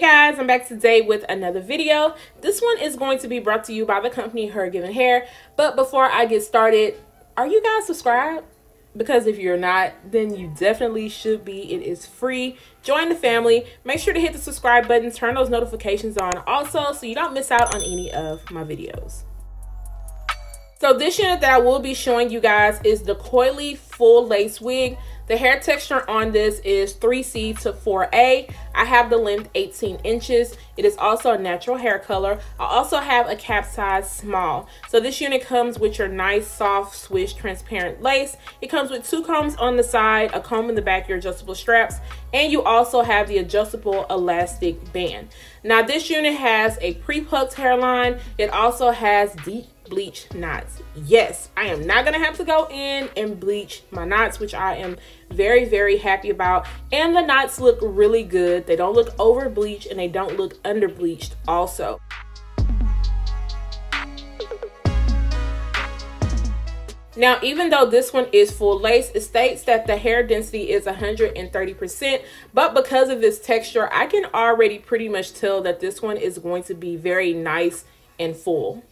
Guys, I'm back today with another video. This one is going to be brought to you by the company HerGivenHair. But before I get started, are you guys subscribed? Because if you're not, then you definitely should be. It is free. Join the family. Make sure to hit the subscribe button, turn those notifications on also so you don't miss out on any of my videos. So this unit that I will be showing you guys is the Coily full lace wig. The hair texture on this is 3C to 4A. I have the length 18 inches. It is also a natural hair color. I also have a Capsize small. So this unit comes with your nice soft swish transparent lace. It comes with 2 combs on the side, a comb in the back, your adjustable straps, and you also have the adjustable elastic band. Now this unit has a pre-plucked hairline. It also has deep bleach knots. Yes, I am not gonna have to go in and bleach my knots, which I am very happy about. And the knots look really good. They don't look over bleached and they don't look under bleached also. Now, even though this one is full lace, it states that the hair density is 130%, but because of this texture, I can already pretty much tell that this one is going to be very nice and full.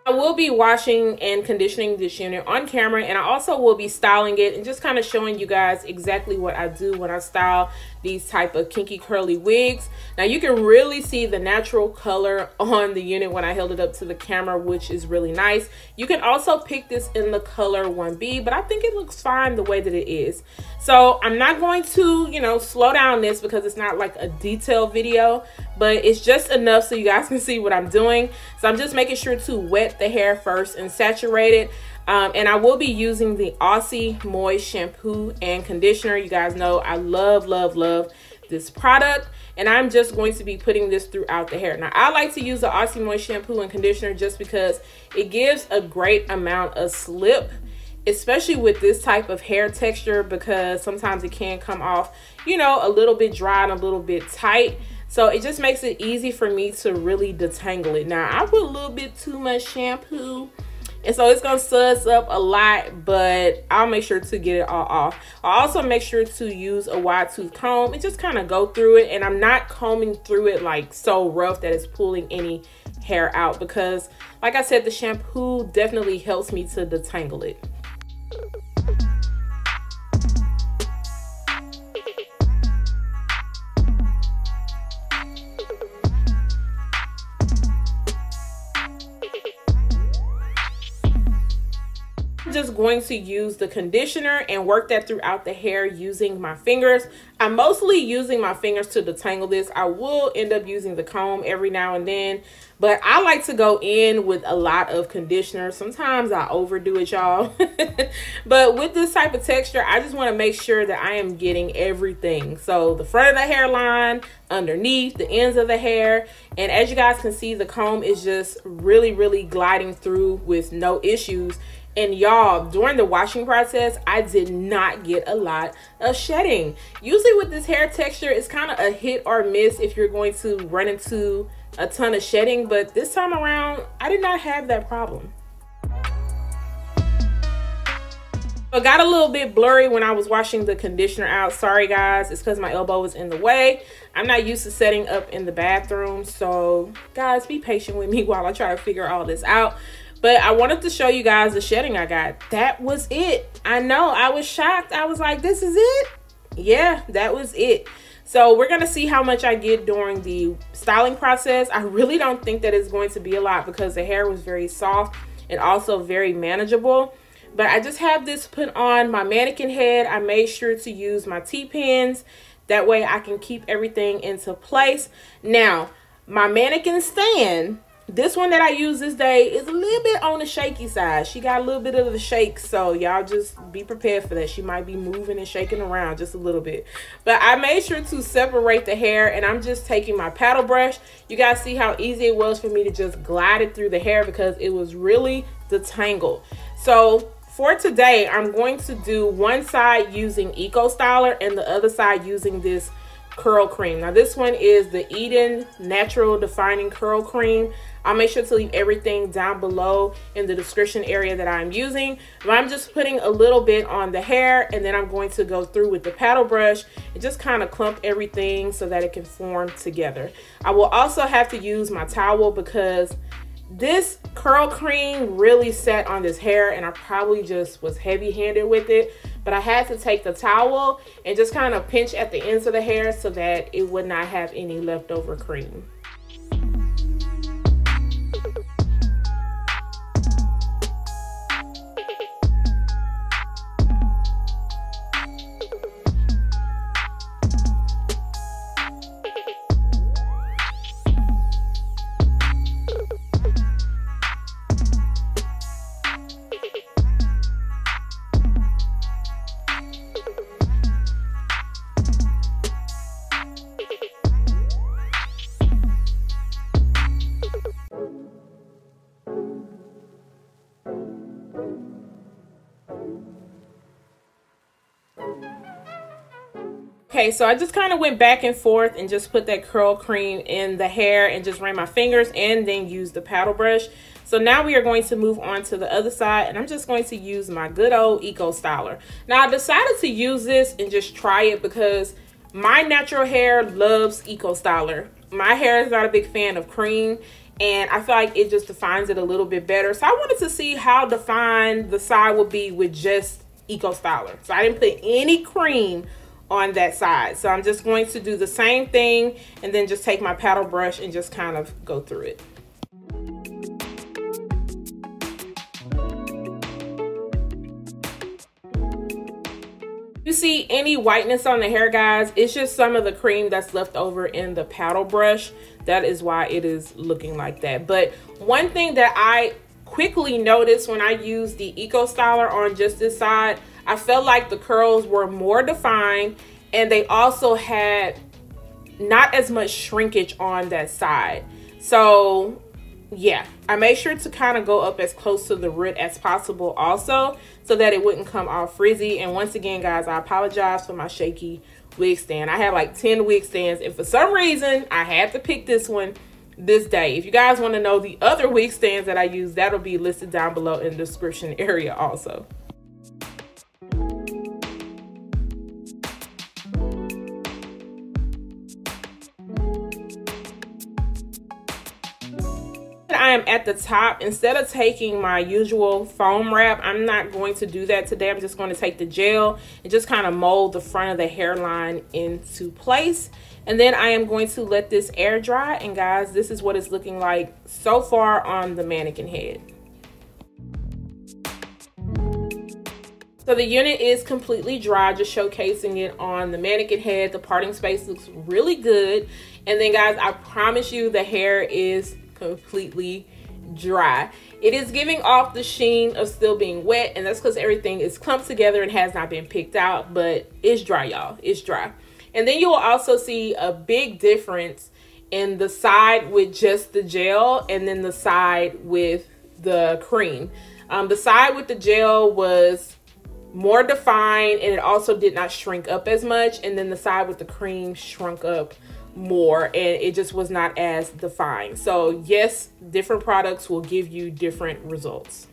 I will be washing and conditioning this unit on camera, and I also will be styling it and just kind of showing you guys exactly what I do when I style these type of kinky curly wigs. Now you can really see the natural color on the unit when I held it up to the camera, which is really nice. You can also pick this in the color 1B, but I think it looks fine the way that it is. So I'm not going to, you know, slow down this because it's not like a detailed video, but it's just enough so you guys can see what I'm doing. So I'm just making sure to wet the hair first and saturate it. And I will be using the Aussie moist shampoo and conditioner. You guys know I love this product, and I'm just going to be putting this throughout the hair. Now I like to use the Aussie moist shampoo and conditioner just because it gives a great amount of slip, especially with this type of hair texture, because sometimes it can come off, you know, a little bit dry and a little bit tight. So it just makes it easy for me to really detangle it. Now I put a little bit too much shampoo, and so it's gonna suds up a lot, but I'll make sure to get it all off. I'll also make sure to use a wide tooth comb and just kind of go through it. And I'm not combing through it like so rough that it's pulling any hair out, because like I said, the shampoo definitely helps me to detangle it. Just going to use the conditioner and work that throughout the hair using my fingers. I'm mostly using my fingers to detangle this. I will end up using the comb every now and then, but I like to go in with a lot of conditioner. Sometimes I overdo it, y'all. But with this type of texture, I just want to make sure that I am getting everything. So the front of the hairline, underneath, the ends of the hair, and as you guys can see, the comb is just really gliding through with no issues. And y'all, during the washing process, I did not get a lot of shedding. Usually with this hair texture, it's kind of a hit or miss if you're going to run into a ton of shedding, but this time around, I did not have that problem. It got a little bit blurry when I was washing the conditioner out. Sorry guys, it's because my elbow was in the way. I'm not used to setting up in the bathroom, so guys, be patient with me while I try to figure all this out. But I wanted to show you guys the shedding I got. That was it. I know, I was shocked. I was like, this is it? Yeah, that was it. So we're gonna see how much I get during the styling process. I really don't think that it's going to be a lot because the hair was very soft and also very manageable. But I just have this put on my mannequin head. I made sure to use my T-pins. That way I can keep everything into place. Now, my mannequin stand, this one that I use this day, is a little bit on the shaky side. She got a little bit of the shake, so y'all just be prepared for that. She might be moving and shaking around just a little bit. But I made sure to separate the hair, and I'm just taking my paddle brush. You guys see how easy it was for me to just glide it through the hair because it was really detangled. So for today, I'm going to do one side using Eco Styler and the other side using this curl cream. Now this one is the Eden Natural Defining Curl Cream. I'll make sure to leave everything down below in the description area that I'm using. But I'm just putting a little bit on the hair, and then I'm going to go through with the paddle brush and just kind of clump everything so that it can form together. I will also have to use my towel because this curl cream really sat on this hair, and I probably just was heavy-handed with it. But I had to take the towel and just kind of pinch at the ends of the hair so that it would not have any leftover cream. Okay, so I just kind of went back and forth and just put that curl cream in the hair and just ran my fingers and then used the paddle brush. So now we are going to move on to the other side, and I'm just going to use my good old Eco Styler. Now I decided to use this and just try it because my natural hair loves Eco Styler. My hair is not a big fan of cream, and I feel like it just defines it a little bit better. So I wanted to see how defined the side would be with just Eco Styler. So I didn't put any cream on that side. So I'm just going to do the same thing and then just take my paddle brush and just kind of go through it. You see any whiteness on the hair, guys? It's just some of the cream that's left over in the paddle brush. That is why it is looking like that. But one thing that I quickly noticed when I used the Eco Styler on just this side, I felt like the curls were more defined, and they also had not as much shrinkage on that side. So yeah, I made sure to kind of go up as close to the root as possible also, so that it wouldn't come all frizzy. And once again, guys, I apologize for my shaky wig stand. I have like 10 wig stands, and for some reason I had to pick this one this day. If you guys want to know the other wig stands that I use, that'll be listed down below in the description area also. I am at the top. Instead of taking my usual foam wrap, I'm not going to do that today. I'm just going to take the gel and just kind of mold the front of the hairline into place. And then I am going to let this air dry. And guys, this is what it's looking like so far on the mannequin head. So the unit is completely dry, just showcasing it on the mannequin head. The parting space looks really good. And then guys, I promise you the hair is completely dry. It is giving off the sheen of still being wet, and that's because everything is clumped together and has not been picked out, but it's dry, y'all. It's dry. And then you will also see a big difference in the side with just the gel and then the side with the cream. The side with the gel was more defined, and it also did not shrink up as much, and then the side with the cream shrunk up more, and it just was not as defined. So yes, different products will give you different results.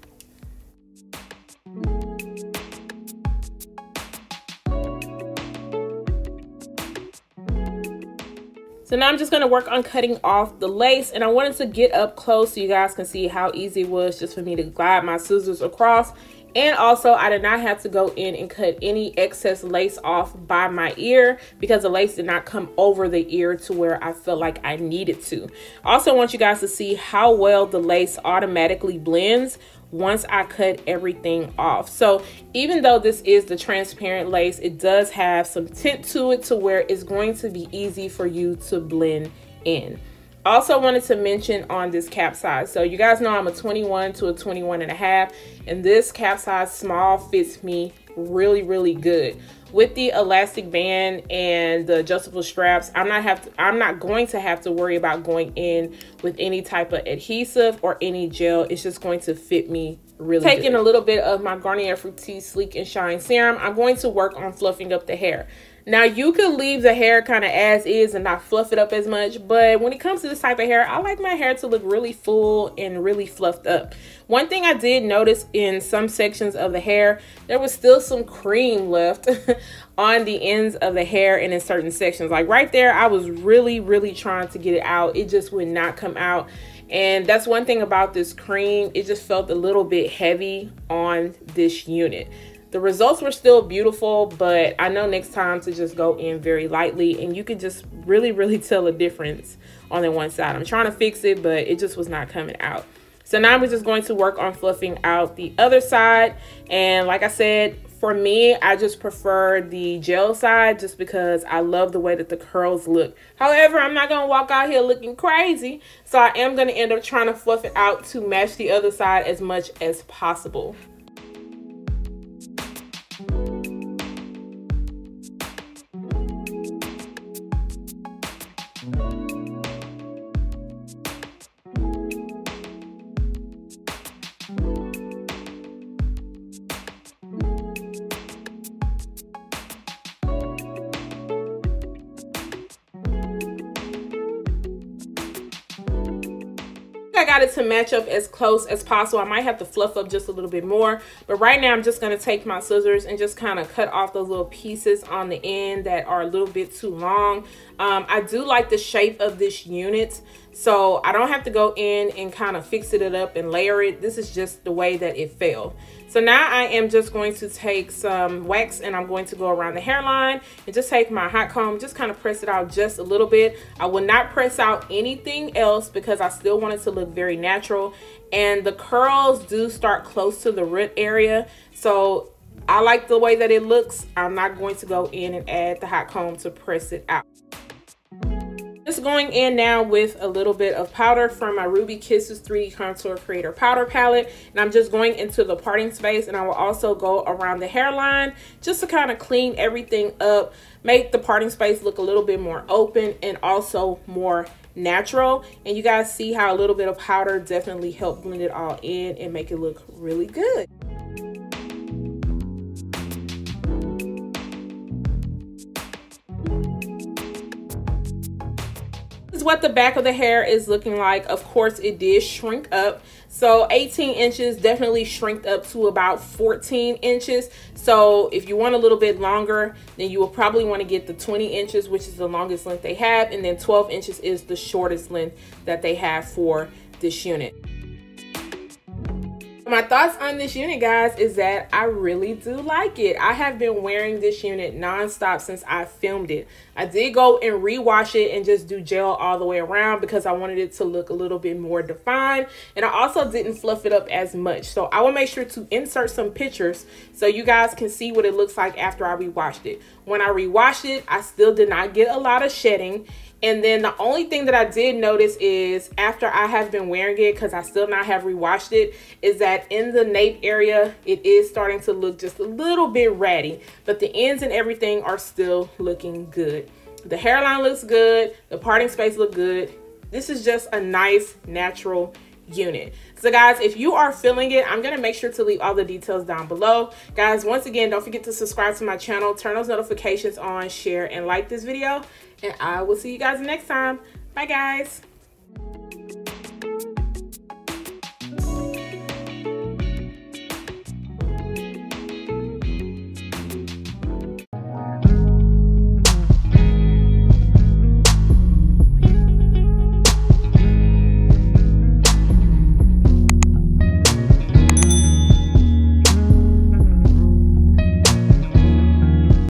So now I'm just going to work on cutting off the lace, and I wanted to get up close so you guys can see how easy it was just for me to glide my scissors across. And also, I did not have to go in and cut any excess lace off by my ear because the lace did not come over the ear to where I felt like I needed to. I also want you guys to see how well the lace automatically blends once I cut everything off. So even though this is the transparent lace, it does have some tint to it to where it's going to be easy for you to blend in. Also wanted to mention on this Capsize. So you guys know I'm a 21 to a 21.5, and this Capsize small fits me really, really good. With the elastic band and the adjustable straps, I'm not going to have to worry about going in with any type of adhesive or any gel. It's just going to fit me really good. Taking a little bit of my Garnier Fructis Sleek and Shine Serum, I'm going to work on fluffing up the hair. Now you could leave the hair kind of as is and not fluff it up as much, but when it comes to this type of hair, I like my hair to look really full and really fluffed up. One thing I did notice in some sections of the hair, there was still some cream left on the ends of the hair and in certain sections. Like right there, I was really trying to get it out. It just would not come out. And that's one thing about this cream, it just felt a little bit heavy on this unit. The results were still beautiful, but I know next time to just go in very lightly, and you can just really tell a difference on the one side. I'm trying to fix it, but it just was not coming out. So now we're just going to work on fluffing out the other side. And like I said, for me, I just prefer the gel side just because I love the way that the curls look. However, I'm not going to walk out here looking crazy. So I am going to end up trying to fluff it out to match the other side as much as possible. I got it to match up as close as possible. I might have to fluff up just a little bit more, but right now I'm just going to take my scissors and just kind of cut off those little pieces on the end that are a little bit too long. I do like the shape of this unit, so I don't have to go in and kind of fix it up and layer it. This is just the way that it fell. So now I am just going to take some wax and I'm going to go around the hairline and just take my hot comb, just kind of press it out just a little bit. I will not press out anything else because I still want it to look very natural. And the curls do start close to the root area. So I like the way that it looks. I'm not going to go in and add the hot comb to press it out. Just going in now with a little bit of powder from my Ruby Kisses 3D Contour Creator Powder Palette. And I'm just going into the parting space, and I will also go around the hairline just to kind of clean everything up, make the parting space look a little bit more open and also more natural. And you guys see how a little bit of powder definitely helped blend it all in and make it look really good. Is what the back of the hair is looking like. Of course, it did shrink up. So 18 inches definitely shrinked up to about 14 inches. So if you want a little bit longer, then you will probably want to get the 20 inches, which is the longest length they have. And then 12 inches is the shortest length that they have for this unit. My thoughts on this unit, guys, is that I really do like it. I have been wearing this unit non-stop since I filmed it. I did go and rewash it and just do gel all the way around because I wanted it to look a little bit more defined. And I also didn't fluff it up as much. So I will make sure to insert some pictures so you guys can see what it looks like after I rewashed it. When I rewashed it, I still did not get a lot of shedding. And then the only thing that I did notice is after I have been wearing it, because I still not have rewashed it, is that in the nape area, it is starting to look just a little bit ratty, but the ends and everything are still looking good. The hairline looks good. The parting space look good. This is just a nice natural unit. So guys, if you are feeling it, I'm gonna make sure to leave all the details down below. Guys, once again, don't forget to subscribe to my channel, turn those notifications on, share and like this video, and I will see you guys next time. Bye guys.